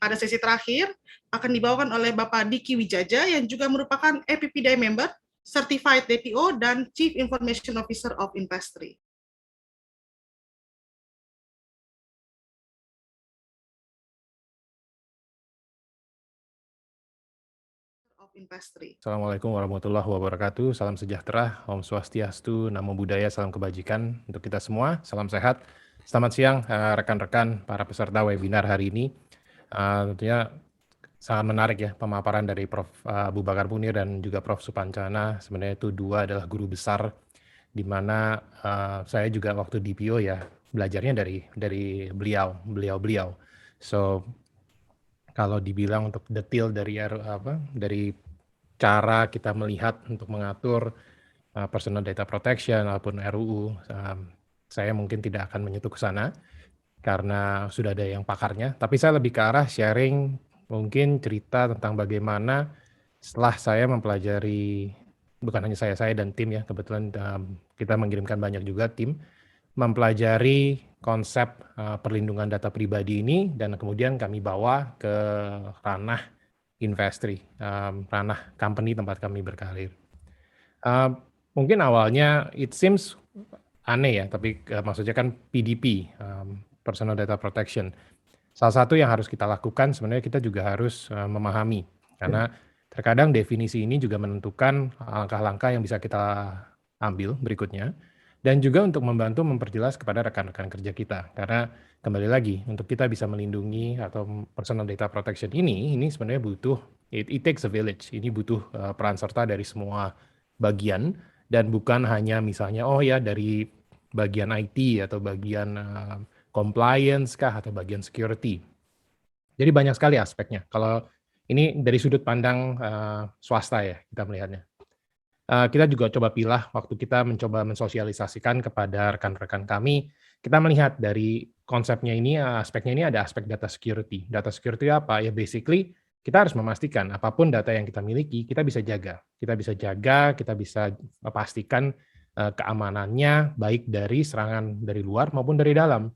Pada sesi terakhir akan dibawakan oleh Bapak Diki Wijaja yang juga merupakan APPDI member, Certified DPO, dan Chief Information Officer of Investry. Assalamualaikum warahmatullahi wabarakatuh. Salam sejahtera, Om Swastiastu, Namo Buddhaya, salam kebajikan untuk kita semua. Salam sehat. Selamat siang rekan-rekan para peserta webinar hari ini. Tentunya sangat menarik ya pemaparan dari Prof. Abu Bakar Munir dan juga Prof. Supancana. Sebenarnya itu dua adalah guru besar di mana saya juga waktu DPO ya belajarnya dari beliau. So kalau dibilang untuk detail dari cara kita melihat untuk mengatur personal data protection ataupun RUU, saya mungkin tidak akan menyentuh ke sana karena sudah ada yang pakarnya. Tapi saya lebih ke arah sharing mungkin cerita tentang bagaimana setelah saya mempelajari, bukan hanya saya dan tim ya, kebetulan kita mengirimkan banyak juga tim, mempelajari konsep perlindungan data pribadi ini dan kemudian kami bawa ke ranah industri, ranah company tempat kami berkarir. Mungkin awalnya it seems aneh ya, tapi maksudnya kan PDP, Personal Data Protection. Salah satu yang harus kita lakukan sebenarnya kita juga harus memahami, karena terkadang definisi ini juga menentukan langkah-langkah yang bisa kita ambil berikutnya, dan juga untuk membantu memperjelas kepada rekan-rekan kerja kita. Karena kembali lagi, untuk kita bisa melindungi atau personal data protection ini sebenarnya butuh, it takes a village, ini butuh peran serta dari semua bagian, dan bukan hanya misalnya, oh ya dari bagian IT atau bagian compliance kah atau bagian security. Jadi banyak sekali aspeknya. Kalau ini dari sudut pandang swasta ya kita melihatnya. Kita juga coba pilah waktu kita mencoba mensosialisasikan kepada rekan-rekan kami, kita melihat dari konsepnya ini, aspeknya ini ada aspek data security. Data security apa? Ya basically kita harus memastikan apapun data yang kita miliki, kita bisa jaga. Kita bisa pastikan keamanannya baik dari serangan dari luar maupun dari dalam.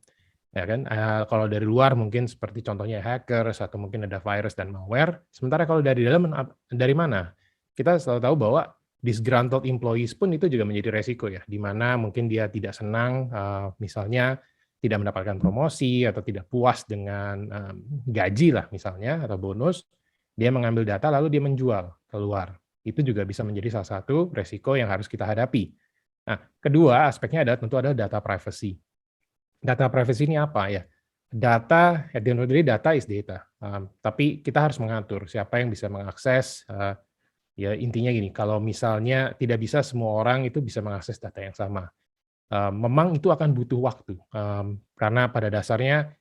Ya kan? Kalau dari luar mungkin seperti contohnya hackers atau mungkin ada virus dan malware. Sementara kalau dari dalam dari mana? Kita selalu tahu bahwa disgruntled employees pun itu juga menjadi resiko ya, di mana mungkin dia tidak senang, misalnya tidak mendapatkan promosi atau tidak puas dengan gaji lah misalnya atau bonus, dia mengambil data lalu dia menjual keluar. Itu juga bisa menjadi salah satu resiko yang harus kita hadapi. Nah, kedua aspeknya tentu adalah data privacy. Data privacy ini apa ya? Data, at the end of the day, data is data. Tapi kita harus mengatur siapa yang bisa mengakses. Ya intinya gini, kalau misalnya tidak bisa semua orang itu bisa mengakses data yang sama. Memang itu akan butuh waktu, karena pada dasarnya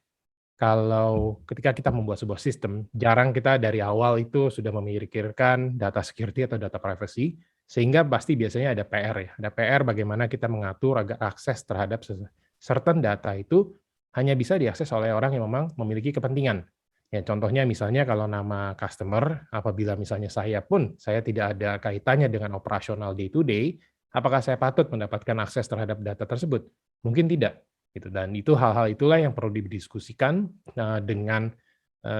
kalau ketika kita membuat sebuah sistem, jarang kita dari awal itu sudah memikirkan data security atau data privacy, sehingga pasti biasanya ada PR ya. Ada PR bagaimana kita mengatur agar akses terhadap certain data itu hanya bisa diakses oleh orang yang memang memiliki kepentingan. Ya, contohnya misalnya kalau nama customer, apabila misalnya saya tidak ada kaitannya dengan operasional day to day, apakah saya patut mendapatkan akses terhadap data tersebut? Mungkin tidak. Gitu. Dan itu hal-hal itulah yang perlu didiskusikan dengan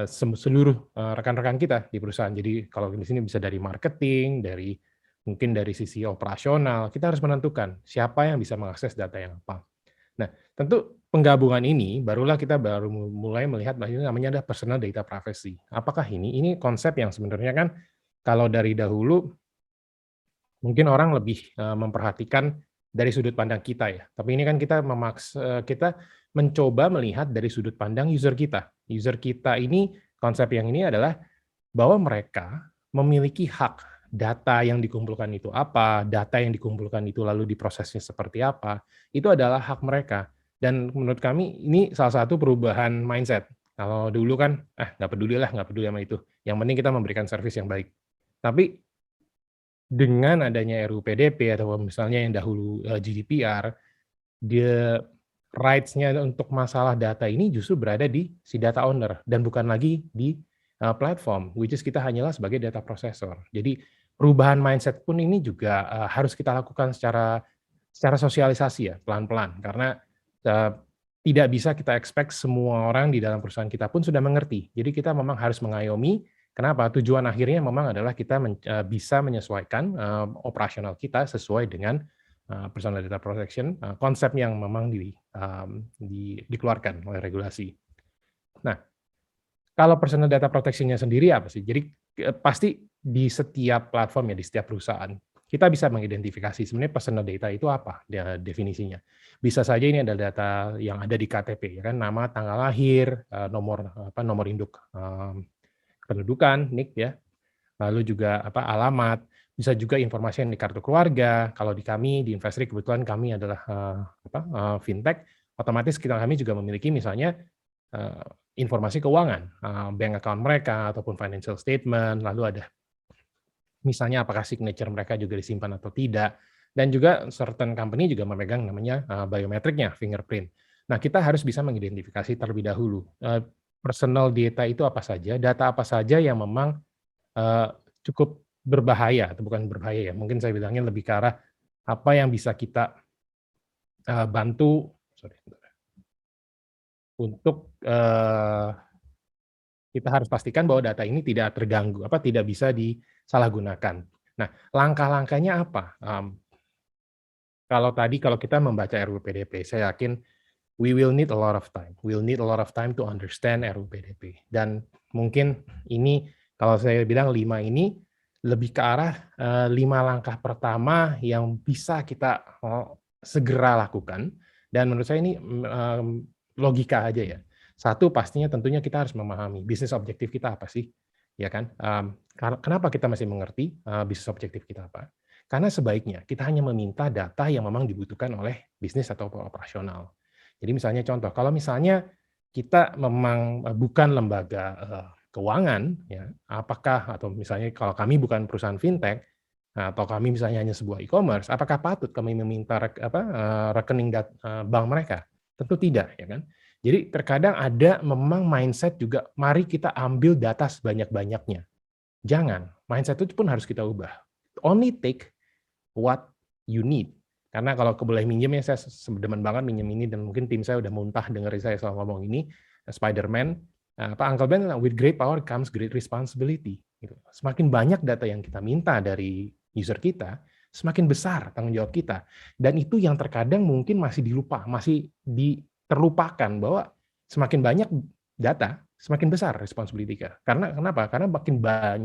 seluruh rekan-rekan kita di perusahaan. Jadi kalau di sini bisa dari marketing, mungkin dari sisi operasional, kita harus menentukan siapa yang bisa mengakses data yang apa. Nah, tentu penggabungan ini barulah kita baru mulai melihat bahwa ini namanya ada personal data privacy. Apakah ini konsep yang sebenarnya kan kalau dari dahulu mungkin orang lebih memperhatikan dari sudut pandang kita ya. Tapi ini kan kita mencoba melihat dari sudut pandang user kita. User kita ini, konsep yang ini adalah bahwa mereka memiliki hak. Data yang dikumpulkan itu apa, data yang dikumpulkan itu lalu diprosesnya seperti apa, itu adalah hak mereka. Dan menurut kami ini salah satu perubahan mindset. Kalau dulu kan, nggak peduli sama itu. Yang penting kita memberikan service yang baik. Tapi dengan adanya RUU PDP atau misalnya yang dahulu GDPR, the rights-nya untuk masalah data ini justru berada di si data owner dan bukan lagi di platform, which is kita hanyalah sebagai data processor. Jadi perubahan mindset pun ini juga harus kita lakukan secara sosialisasi ya, pelan-pelan. Karena tidak bisa kita expect semua orang di dalam perusahaan kita pun sudah mengerti. Jadi kita memang harus mengayomi. Kenapa? Tujuan akhirnya memang adalah kita bisa menyesuaikan operasional kita sesuai dengan personal data protection, konsep yang memang dikeluarkan oleh regulasi. Nah, kalau personal data protection-nya sendiri apa sih? Jadi pasti di setiap platform ya, di setiap perusahaan, kita bisa mengidentifikasi sebenarnya personal data itu apa definisinya. Bisa saja ini adalah data yang ada di KTP, ya kan, nama, tanggal lahir, nomor induk pendudukan, NIK ya, lalu juga alamat, bisa juga informasi yang di kartu keluarga. Kalau di kami di Investri kebetulan kami adalah fintech, otomatis kami juga memiliki misalnya informasi keuangan, bank account mereka ataupun financial statement, lalu ada misalnya apakah signature mereka juga disimpan atau tidak, dan juga certain company juga memegang namanya biometriknya, fingerprint. Nah, kita harus bisa mengidentifikasi terlebih dahulu personal data itu apa saja, data apa saja yang memang cukup berbahaya, atau bukan berbahaya ya, mungkin saya bilangnya lebih ke arah apa yang bisa kita bantu untuk kita harus pastikan bahwa data ini tidak terganggu, tidak bisa disalahgunakan. Nah, langkah-langkahnya apa? Kalau kita membaca RUU PDP, saya yakin we will need a lot of time. We'll need a lot of time to understand RUU PDP. Dan mungkin ini kalau saya bilang 5 ini lebih ke arah 5 langkah pertama yang bisa kita segera lakukan. Dan menurut saya ini logika aja ya. Satu, pastinya tentunya kita harus memahami bisnis objektif kita apa sih, ya kan? Kenapa kita masih mengerti bisnis objektif kita apa? Karena sebaiknya kita hanya meminta data yang memang dibutuhkan oleh bisnis atau operasional. Jadi misalnya contoh, kalau misalnya kita memang bukan lembaga keuangan, ya, apakah atau misalnya kalau kami bukan perusahaan fintech atau kami misalnya hanya sebuah e-commerce, apakah patut kami meminta rekening bank mereka? Tentu tidak, ya kan? Jadi terkadang ada memang mindset juga, mari kita ambil data sebanyak-banyaknya. Jangan, mindset itu pun harus kita ubah. Only take what you need. Karena kalau boleh minjem ya, saya demen banget minjem ini, dan mungkin tim saya udah muntah dengerin saya soal ngomong ini, Spider-Man, Uncle Ben, with great power comes great responsibility. Semakin banyak data yang kita minta dari user kita, semakin besar tanggung jawab kita. Dan itu yang terkadang mungkin masih terlupakan, bahwa semakin banyak data, semakin besar responsibility kita. Karena kenapa? Karena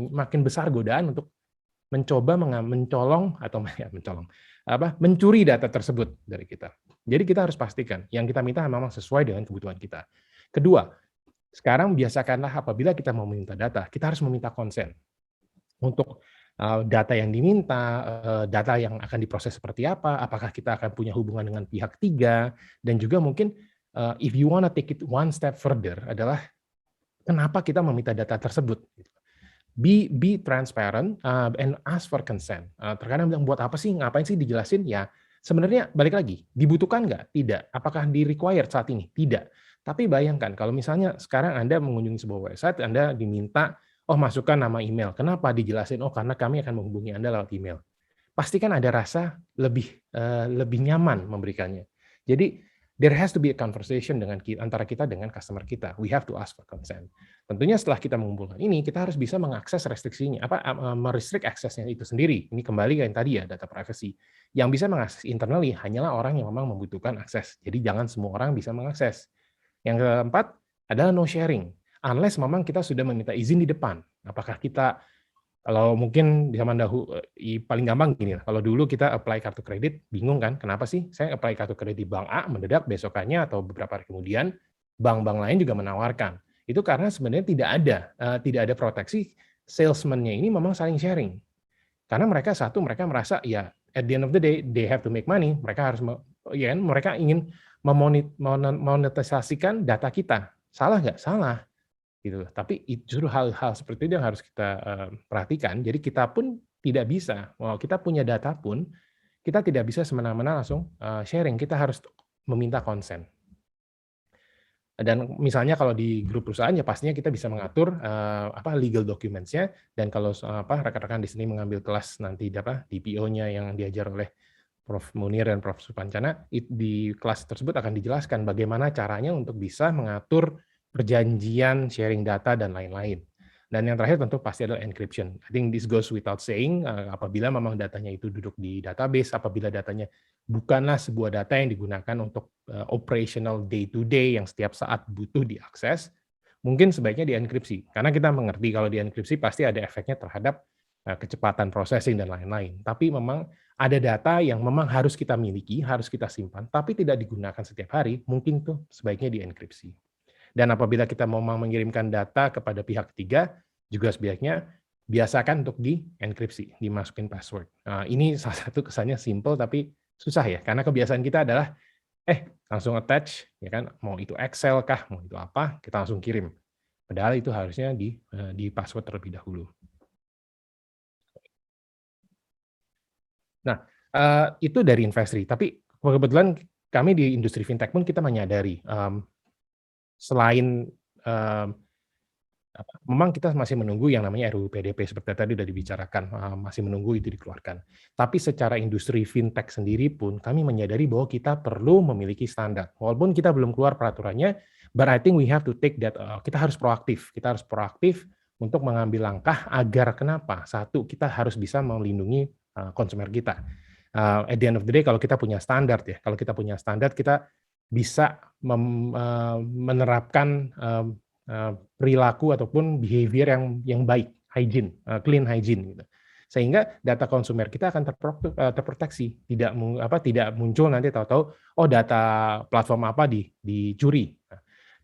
makin besar godaan untuk mencoba mencuri data tersebut dari kita. Jadi kita harus pastikan yang kita minta memang sesuai dengan kebutuhan kita. Kedua, sekarang biasakanlah apabila kita mau meminta data, kita harus meminta konsen untuk data yang diminta, data yang akan diproses seperti apa, apakah kita akan punya hubungan dengan pihak tiga, dan juga mungkin if you wanna take it one step further adalah kenapa kita meminta data tersebut. Be transparent and ask for consent. Terkadang bilang buat apa sih, ngapain sih dijelasin? Ya sebenarnya balik lagi, dibutuhkan nggak? Tidak. Apakah di-required saat ini? Tidak. Tapi bayangkan kalau misalnya sekarang Anda mengunjungi sebuah website, Anda diminta, masukkan nama email. Kenapa dijelasin? Karena kami akan menghubungi Anda lewat email. Pastikan ada rasa lebih nyaman memberikannya. Jadi there has to be a conversation antara kita dengan customer kita. We have to ask for consent. Tentunya setelah kita mengumpulkan ini, kita harus bisa mengakses restriksinya, merestrict aksesnya itu sendiri. Ini kembali ke yang tadi ya, data privacy. Yang bisa mengakses internally hanyalah orang yang memang membutuhkan akses. Jadi jangan semua orang bisa mengakses. Yang keempat adalah no sharing. Unless memang kita sudah meminta izin di depan. Apakah kita, kalau mungkin di zaman dahulu, paling gampang gini, kalau dulu kita apply kartu kredit, bingung kan, kenapa sih saya apply kartu kredit bank A, mendadak besokannya atau beberapa hari kemudian, bank-bank lain juga menawarkan. Itu karena sebenarnya tidak ada proteksi, salesman-nya ini memang saling sharing. Karena mereka merasa, ya at the end of the day, they have to make money, mereka ingin memonetisasikan data kita. Salah nggak? Salah. Gitu. Tapi justru hal-hal seperti itu yang harus kita perhatikan. Jadi kita pun tidak bisa, kita punya data pun, kita tidak bisa semena-mena langsung sharing. Kita harus meminta konsen. Dan misalnya kalau di grup perusahaan ya pastinya kita bisa mengatur legal documents-nya. Dan kalau rekan-rekan di sini mengambil kelas nanti DPO-nya yang diajar oleh Prof. Munir dan Prof. Supancana, di kelas tersebut akan dijelaskan bagaimana caranya untuk bisa mengatur perjanjian, sharing data, dan lain-lain. Dan yang terakhir tentu pasti adalah encryption. I think this goes without saying, apabila memang datanya itu duduk di database, apabila datanya bukanlah sebuah data yang digunakan untuk operational day-to-day yang setiap saat butuh diakses, mungkin sebaiknya dienkripsi. Karena kita mengerti kalau dienkripsi pasti ada efeknya terhadap kecepatan processing dan lain-lain. Tapi memang ada data yang memang harus kita miliki, harus kita simpan, tapi tidak digunakan setiap hari, mungkin tuh sebaiknya dienkripsi. Dan apabila kita mau mengirimkan data kepada pihak ketiga, juga sebaiknya biasakan untuk dienkripsi, dimasukin password. Nah, ini salah satu kesannya simple tapi susah ya, karena kebiasaan kita adalah langsung attach, ya kan? Mau itu Excel kah, mau itu apa, kita langsung kirim. Padahal itu harusnya di password terlebih dahulu. Nah, itu dari Investri. Tapi kebetulan kami di industri fintech pun kita menyadari, selain memang kita masih menunggu yang namanya RUU PDP seperti tadi sudah dibicarakan, masih menunggu itu dikeluarkan. Tapi secara industri fintech sendiri pun kami menyadari bahwa kita perlu memiliki standar. Walaupun kita belum keluar peraturannya, but I think we have to take that, kita harus proaktif. Kita harus proaktif untuk mengambil langkah agar kenapa? Satu, kita harus bisa melindungi konsumer kita. At the end of the day, kalau kita punya standar ya, kalau kita punya standar, kita bisa menerapkan perilaku ataupun behavior yang baik, hygiene, clean hygiene gitu. Sehingga data konsumer kita akan terproteksi, tidak muncul nanti tahu-tahu data platform apa dicuri.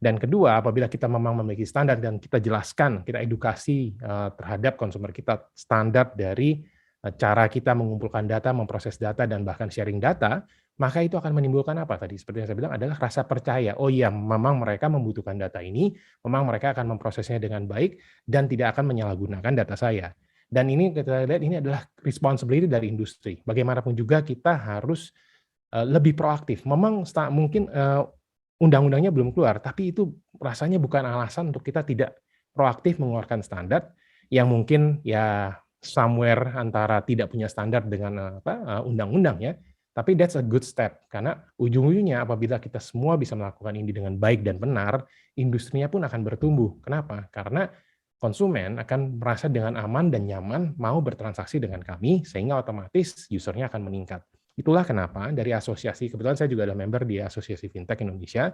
Dan kedua, apabila kita memang memiliki standar dan kita jelaskan, kita edukasi terhadap konsumer kita standar dari cara kita mengumpulkan data, memproses data, dan bahkan sharing data, maka itu akan menimbulkan apa tadi? Seperti yang saya bilang adalah rasa percaya. Oh iya, memang mereka membutuhkan data ini, memang mereka akan memprosesnya dengan baik, dan tidak akan menyalahgunakan data saya. Dan ini kita lihat ini adalah responsibility dari industri. Bagaimanapun juga kita harus lebih proaktif. Memang mungkin undang-undangnya belum keluar, tapi itu rasanya bukan alasan untuk kita tidak proaktif mengeluarkan standar yang mungkin ya somewhere antara tidak punya standar dengan undang-undang ya. Tapi that's a good step, karena ujung-ujungnya apabila kita semua bisa melakukan ini dengan baik dan benar, industrinya pun akan bertumbuh. Kenapa? Karena konsumen akan merasa dengan aman dan nyaman mau bertransaksi dengan kami, sehingga otomatis usernya akan meningkat. Itulah kenapa dari asosiasi, kebetulan saya juga ada member di Asosiasi Fintech Indonesia,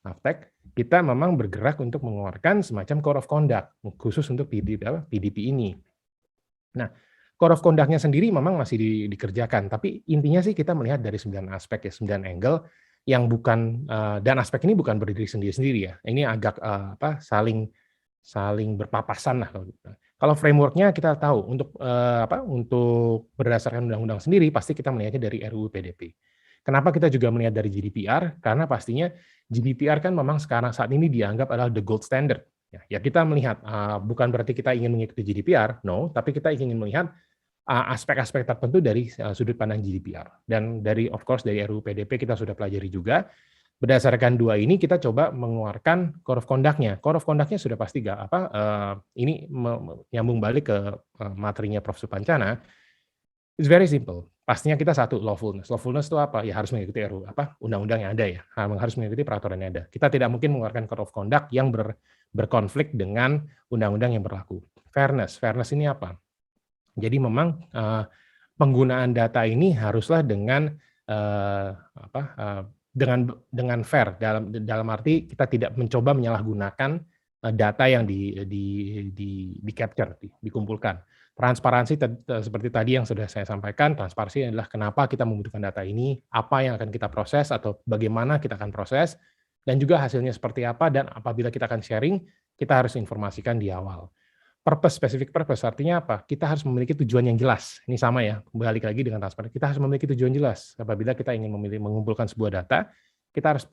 Aftek, kita memang bergerak untuk mengeluarkan semacam Code of Conduct, khusus untuk PDP ini. Nah, Code of Conduct-nya sendiri memang masih dikerjakan, tapi intinya sih kita melihat dari 9 aspek ya, 9 angle yang bukan, dan aspek ini bukan berdiri sendiri-sendiri ya. Ini agak saling berpapasan lah kalau gitu. Kalau framework-nya kita tahu untuk berdasarkan undang-undang sendiri pasti kita melihatnya dari RUU PDP. Kenapa kita juga melihat dari GDPR? Karena pastinya GDPR kan memang sekarang saat ini dianggap adalah the gold standard. Ya kita melihat, bukan berarti kita ingin mengikuti GDPR, no, tapi kita ingin melihat aspek-aspek tertentu dari sudut pandang GDPR. Dan dari, of course, dari RUU PDP kita sudah pelajari juga. Berdasarkan dua ini, kita coba mengeluarkan Code of Conduct-nya. Code of Conduct-nya sudah pasti ini nyambung balik ke materinya Prof. Supancana. It's very simple. Pastinya kita satu, lawfulness. Lawfulness itu apa? Ya harus mengikuti undang-undang yang ada ya. Harus mengikuti peraturan yang ada. Kita tidak mungkin mengeluarkan Code of Conduct yang berkonflik dengan undang-undang yang berlaku. Fairness. Fairness ini apa? Jadi memang penggunaan data ini haruslah dengan fair, dalam arti kita tidak mencoba menyalahgunakan data yang di capture, dikumpulkan. Transparansi seperti tadi yang sudah saya sampaikan, transparansi adalah kenapa kita membutuhkan data ini, apa yang akan kita proses atau bagaimana kita akan proses, dan juga hasilnya seperti apa, dan apabila kita akan sharing, kita harus informasikan di awal. Purpose, specific purpose, artinya apa? Kita harus memiliki tujuan yang jelas. Ini sama ya, balik lagi dengan transparansi. Kita harus memiliki tujuan jelas. Apabila kita ingin mengumpulkan sebuah data, kita harus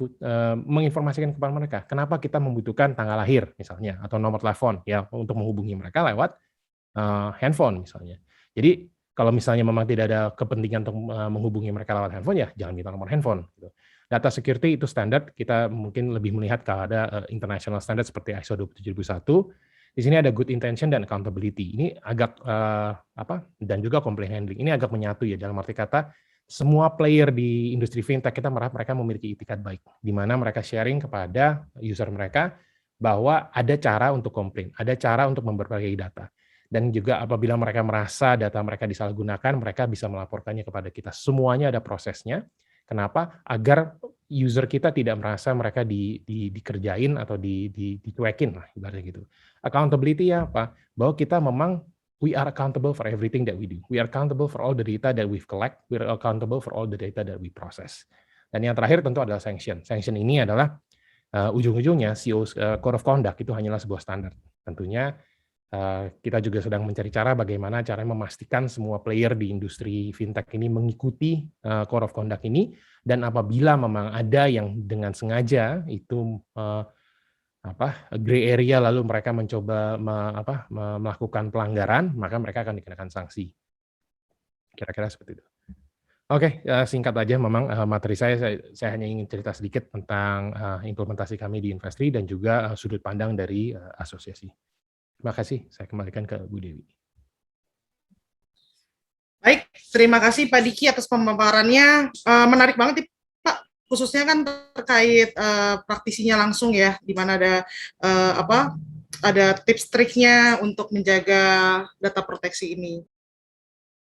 menginformasikan kepada mereka. Kenapa kita membutuhkan tanggal lahir, misalnya, atau nomor telepon, ya, untuk menghubungi mereka lewat handphone, misalnya. Jadi, kalau misalnya memang tidak ada kepentingan untuk menghubungi mereka lewat handphone, ya jangan minta nomor handphone. Gitu. Data security itu standar, kita mungkin lebih melihat kalau ada international standard seperti ISO 27001. Di sini ada good intention dan accountability. Ini agak dan juga complaint handling. Ini agak menyatu ya, dalam arti kata semua player di industri fintech kita mereka memiliki itikat baik, di mana mereka sharing kepada user mereka bahwa ada cara untuk komplain, ada cara untuk memperbaiki data. Dan juga apabila mereka merasa data mereka disalahgunakan, mereka bisa melaporkannya kepada kita. Semuanya ada prosesnya. Kenapa? Agar user kita tidak merasa mereka dikerjain atau dicuekin lah, ibaratnya gitu. Accountability ya apa? Bahwa kita memang we are accountable for everything that we do. We are accountable for all the data that we've collect. We are accountable for all the data that we process. Dan yang terakhir tentu adalah sanction. Sanction ini adalah ujung-ujungnya CEO Code of Conduct itu hanyalah sebuah standar. Tentunya kita juga sedang mencari cara bagaimana caranya memastikan semua player di industri fintech ini mengikuti Code of Conduct ini, dan apabila memang ada yang dengan sengaja itu gray area lalu mereka mencoba melakukan pelanggaran, maka mereka akan dikenakan sanksi. Kira-kira seperti itu. Oke, singkat aja memang materi saya hanya ingin cerita sedikit tentang implementasi kami di Investri dan juga sudut pandang dari asosiasi. Terima kasih, saya kembalikan ke Bu Dewi. Baik, terima kasih Pak Diki atas pemaparannya. Menarik banget Pak, khususnya kan terkait praktisinya langsung ya, di mana ada tips triknya untuk menjaga data proteksi ini.